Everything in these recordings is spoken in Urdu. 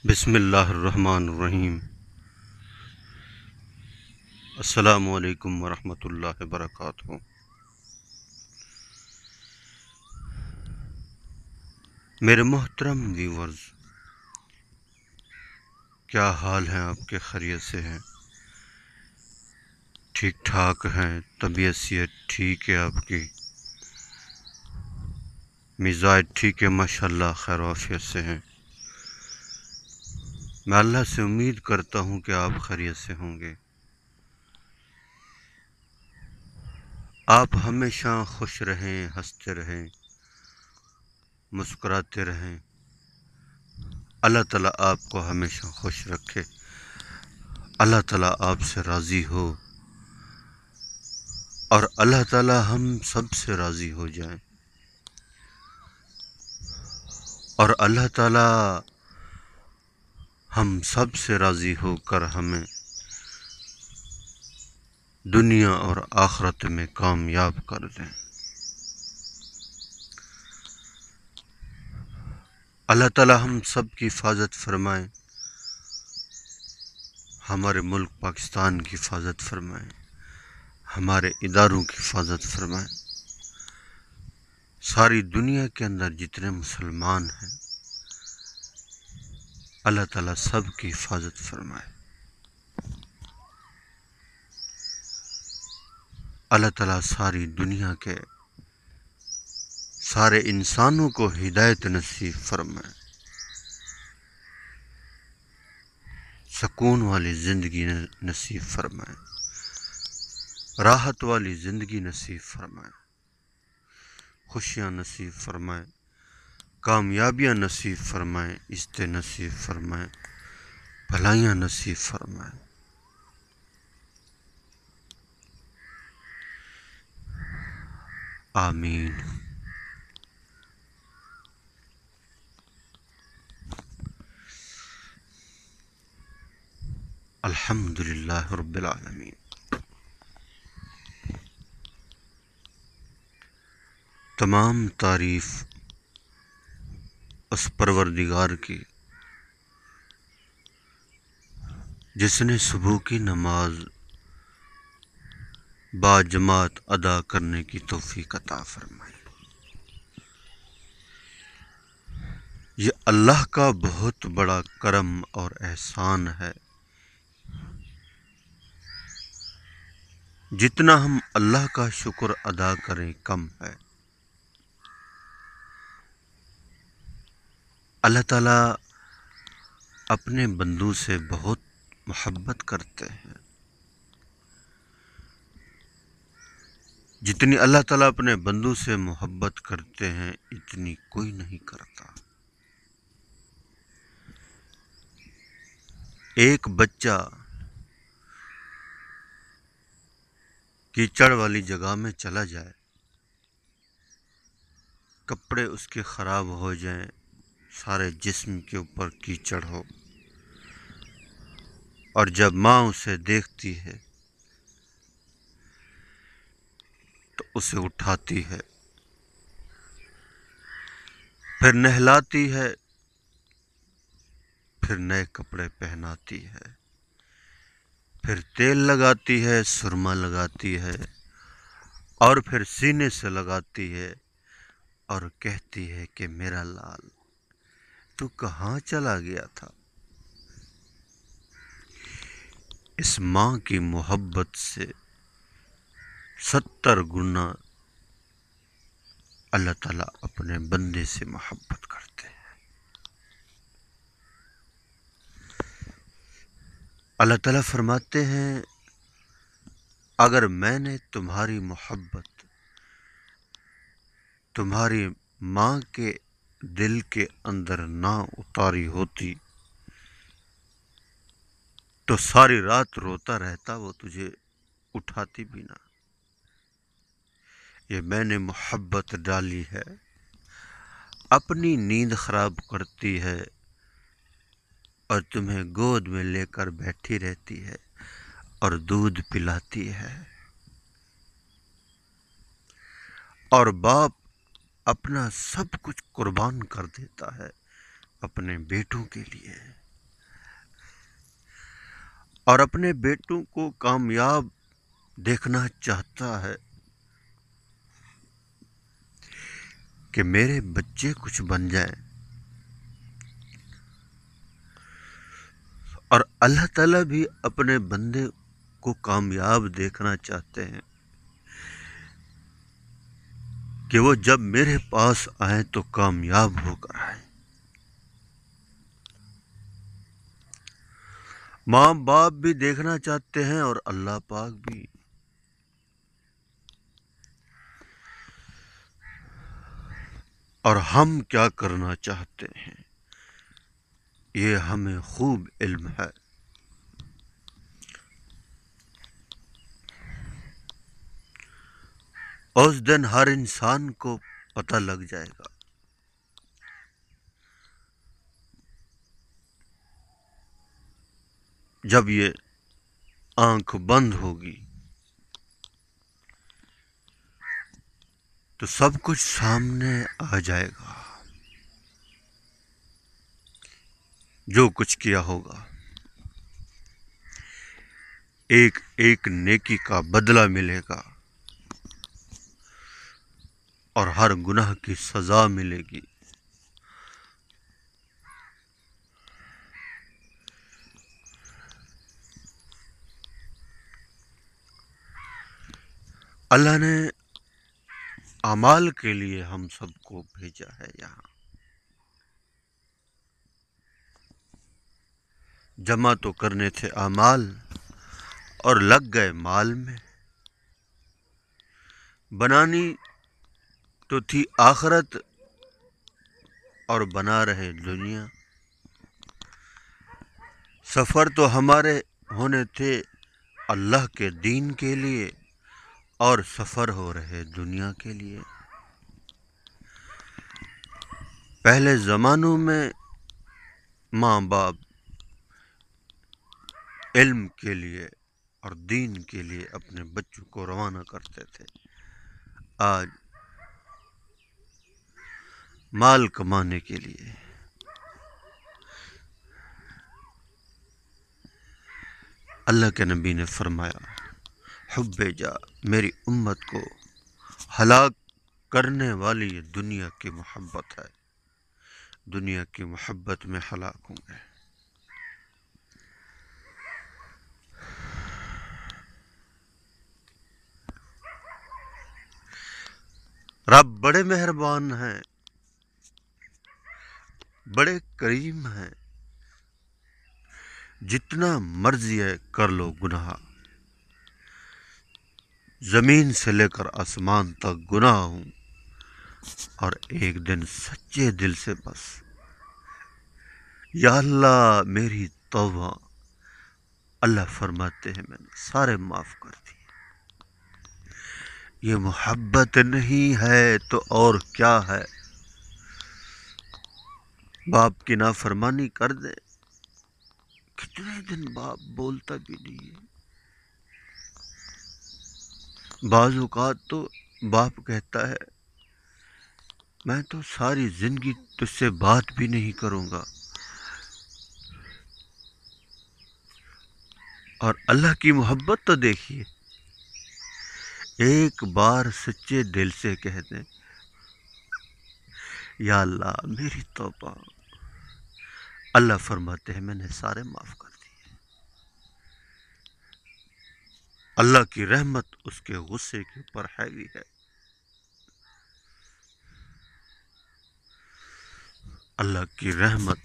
بسم اللہ الرحمن الرحیم۔ السلام علیکم ورحمۃ اللہ وبرکاتہ۔ میرے محترم ویورز، کیا حال ہیں آپ کے؟ خیریت سے ہیں؟ ٹھیک ٹھاک ہیں؟ طبیعت صحت ٹھیک ہے؟ آپ کی مزاج ٹھیک ہے؟ ماشاءاللہ خیر و عافیت سے ہیں۔ میں اللہ سے امید کرتا ہوں کہ آپ خیریت سے ہوں گے۔ آپ ہمیشہ خوش رہیں، ہنستے رہیں، مسکراتے رہیں۔ اللہ تعالیٰ آپ کو ہمیشہ خوش رکھے، اللہ تعالیٰ آپ سے راضی ہو، اور اللہ تعالیٰ ہم سب سے راضی ہو جائیں، اور اللہ تعالیٰ ہم سب سے راضی ہو کر ہمیں دنیا اور آخرت میں کامیاب کر دیں۔ اللہ تعالیٰ ہم سب کی حفاظت فرمائیں، ہمارے ملک پاکستان کی حفاظت فرمائیں، ہمارے اداروں کی حفاظت فرمائیں، ساری دنیا کے اندر جتنے مسلمان ہیں اللہ تعالیٰ سب کی حفاظت فرمائے۔ اللہ تعالیٰ ساری دنیا کے سارے انسانوں کو ہدایت نصیب فرمائے، سکون والی زندگی نصیب فرمائے، راحت والی زندگی نصیب فرمائے، خوشیاں نصیب فرمائے، کامیابیاں نصیب فرمائے، عزت نصیب فرمائے، بھلائیاں نصیب فرمائے۔ آمین۔ الحمدللہ رب العالمین۔ تمام تعریف اس پروردگار کی جس نے صبح کی نماز با جماعت ادا کرنے کی توفیق عطا فرمائی۔ یہ اللہ کا بہت بڑا کرم اور احسان ہے۔ جتنا ہم اللہ کا شکر ادا کریں کم ہے۔ اللہ تعالیٰ اپنے بندوں سے بہت محبت کرتے ہیں۔ جتنی اللہ تعالیٰ اپنے بندوں سے محبت کرتے ہیں اتنی کوئی نہیں کرتا۔ ایک بچہ کیچڑ والی جگہ میں چلا جائے، کپڑے اس کے خراب ہو جائیں، سارے جسم کے اوپر کیچڑ ہو، اور جب ماں اسے دیکھتی ہے تو اسے اٹھاتی ہے، پھر نہلاتی ہے، پھر نئے کپڑے پہناتی ہے، پھر تیل لگاتی ہے، سرما لگاتی ہے، اور پھر سینے سے لگاتی ہے اور کہتی ہے کہ میرا لال تو کہاں چلا گیا تھا؟ اس ماں کی محبت سے 70 گنا اللہ تعالیٰ اپنے بندے سے محبت کرتے ہیں۔ اللہ تعالیٰ فرماتے ہیں اگر میں نے تمہاری محبت تمہاری ماں کے دل کے اندر نہ اتاری ہوتی تو ساری رات روتا رہتا، وہ تجھے اٹھاتی بھی نہ۔ یہ میں نے محبت ڈالی ہے، اپنی نیند خراب کرتی ہے اور تمہیں گود میں لے کر بیٹھی رہتی ہے اور دودھ پلاتی ہے، اور باپ اپنا سب کچھ قربان کر دیتا ہے اپنے بیٹوں کے لیے۔ اور اپنے بیٹوں کو کامیاب دیکھنا چاہتا ہے کہ میرے بچے کچھ بن جائیں، اور اللہ تعالیٰ بھی اپنے بندے کو کامیاب دیکھنا چاہتے ہیں کہ وہ جب میرے پاس آئیں تو کامیاب ہو کر آئیں۔ ماں باپ بھی دیکھنا چاہتے ہیں اور اللہ پاک بھی۔ اور ہم کیا کرنا چاہتے ہیں یہ ہمیں خوب علم ہے۔ اس دن ہر انسان کو پتہ لگ جائے گا۔ جب یہ آنکھ بند ہوگی تو سب کچھ سامنے آ جائے گا، جو کچھ کیا ہوگا۔ ایک ایک نیکی کا بدلہ ملے گا اور ہر گناہ کی سزا ملے گی۔ اللہ نے اعمال کے لیے ہم سب کو بھیجا ہے یہاں۔ جمع تو کرنے تھے اعمال اور لگ گئے مال میں، بنانی تو تھی آخرت اور بنا رہے دنیا۔ سفر تو ہمارے ہونے تھے اللہ کے دین کے لیے اور سفر ہو رہے دنیا کے لیے۔ پہلے زمانوں میں ماں باپ علم کے لیے اور دین کے لیے اپنے بچوں کو روانہ کرتے تھے۔ آج مال کمانے کے لیے اللہ کے نبی نے فرمایا، حب جا، میری امت کو ہلاک کرنے والی یہ دنیا کی محبت ہے، دنیا کی محبت میں ہلاک ہوں گے۔ رب بڑے مہربان ہیں، بڑے کریم ہیں، جتنا مرضی ہے کر لو گناہ، زمین سے لے کر آسمان تک گناہ ہوں، اور ایک دن سچے دل سے بس یا اللہ میری توبہ، اللہ فرماتے ہیں میں نے سارے معاف کر دیے۔ یہ محبت نہیں ہے تو اور کیا ہے؟ باپ کی نافرمانی کر دے، کتنے دن باپ بولتا بھی نہیں ہے۔ بعض اوقات تو باپ کہتا ہے میں تو ساری زندگی تجھ سے بات بھی نہیں کروں گا، اور اللہ کی محبت تو دیکھیے، ایک بار سچے دل سے کہہ دیں یا اللہ میری توبہ، اللہ فرماتے ہیں میں نے سارے معاف کر دیے۔ اللہ کی رحمت اس کے غصے کے اوپر ہیوی ہے۔ اللہ کی رحمت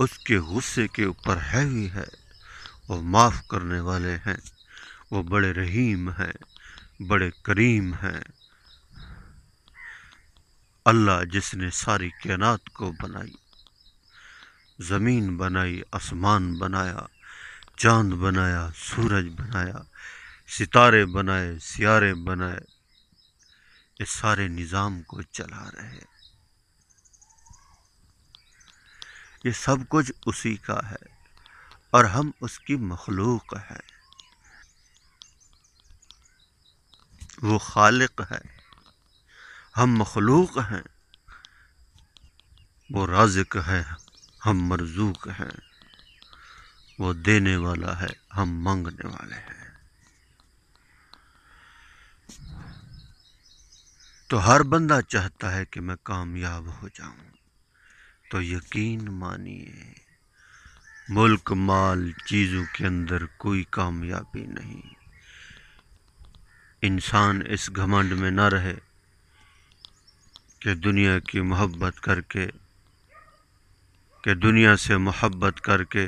اس کے غصے کے اوپر ہیوی ہے۔ وہ معاف کرنے والے ہیں، وہ بڑے رحیم ہیں، بڑے کریم ہیں۔ اللہ جس نے ساری کائنات کو بنائی، زمین بنائی، آسمان بنایا، چاند بنایا، سورج بنایا، ستارے بنائے، سیارے بنائے، اس سارے نظام کو چلا رہے، یہ سب کچھ اسی کا ہے، اور ہم اس کی مخلوق ہے۔ وہ خالق ہے، ہم مخلوق ہیں، وہ رازق ہے، ہم مرزوق ہیں۔ وہ دینے والا ہے، ہم مانگنے والے ہیں۔ تو ہر بندہ چاہتا ہے کہ میں کامیاب ہو جاؤں، تو یقین مانیے ملک مال چیزوں کے اندر کوئی کامیابی نہیں۔ انسان اس گھمنڈ میں نہ رہے کہ دنیا کی محبت کر کے، کہ دنیا سے محبت کر کے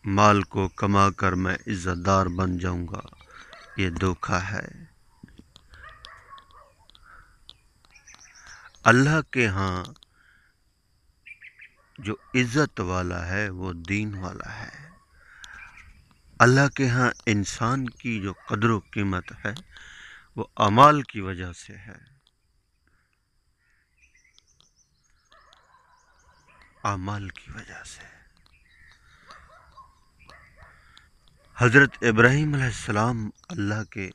مال کو کما کر میں عزت دار بن جاؤں گا، یہ دھوکہ ہے۔ اللہ کے ہاں جو عزت والا ہے وہ دین والا ہے۔ اللہ کے ہاں انسان کی جو قدر و قیمت ہے وہ اعمال کی وجہ سے ہے، اعمال کی وجہ سے۔ حضرت ابراہیم علیہ السلام اللہ کے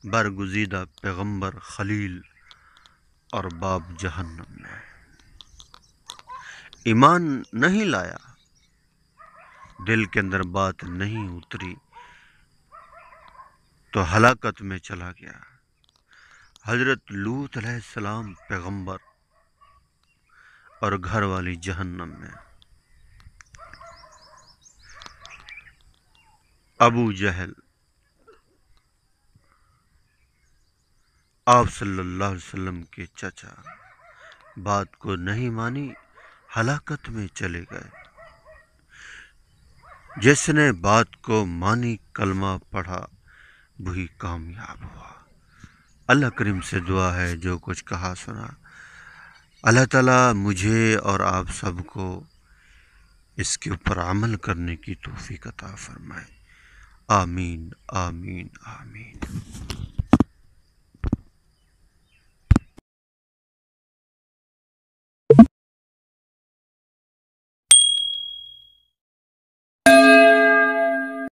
برگزیدہ پیغمبر، خلیل اور باب جہنم میں ایمان نہیں لایا، دل کے اندر بات نہیں اتری تو ہلاکت میں چلا گیا۔ حضرت لوط علیہ السلام پیغمبر اور گھر والی جہنم میں۔ ابو جہل آپ صلی اللہ علیہ وسلم کے چچا، بات کو نہیں مانی، ہلاکت میں چلے گئے۔ جس نے بات کو مانی، کلمہ پڑھا، وہی کامیاب ہوا۔ اللہ کریم سے دعا ہے جو کچھ کہا سنا، اللہ تعالیٰ مجھے اور آپ سب کو اس کے اوپر عمل کرنے کی توفیق عطا فرمائے۔ آمین آمین آمین۔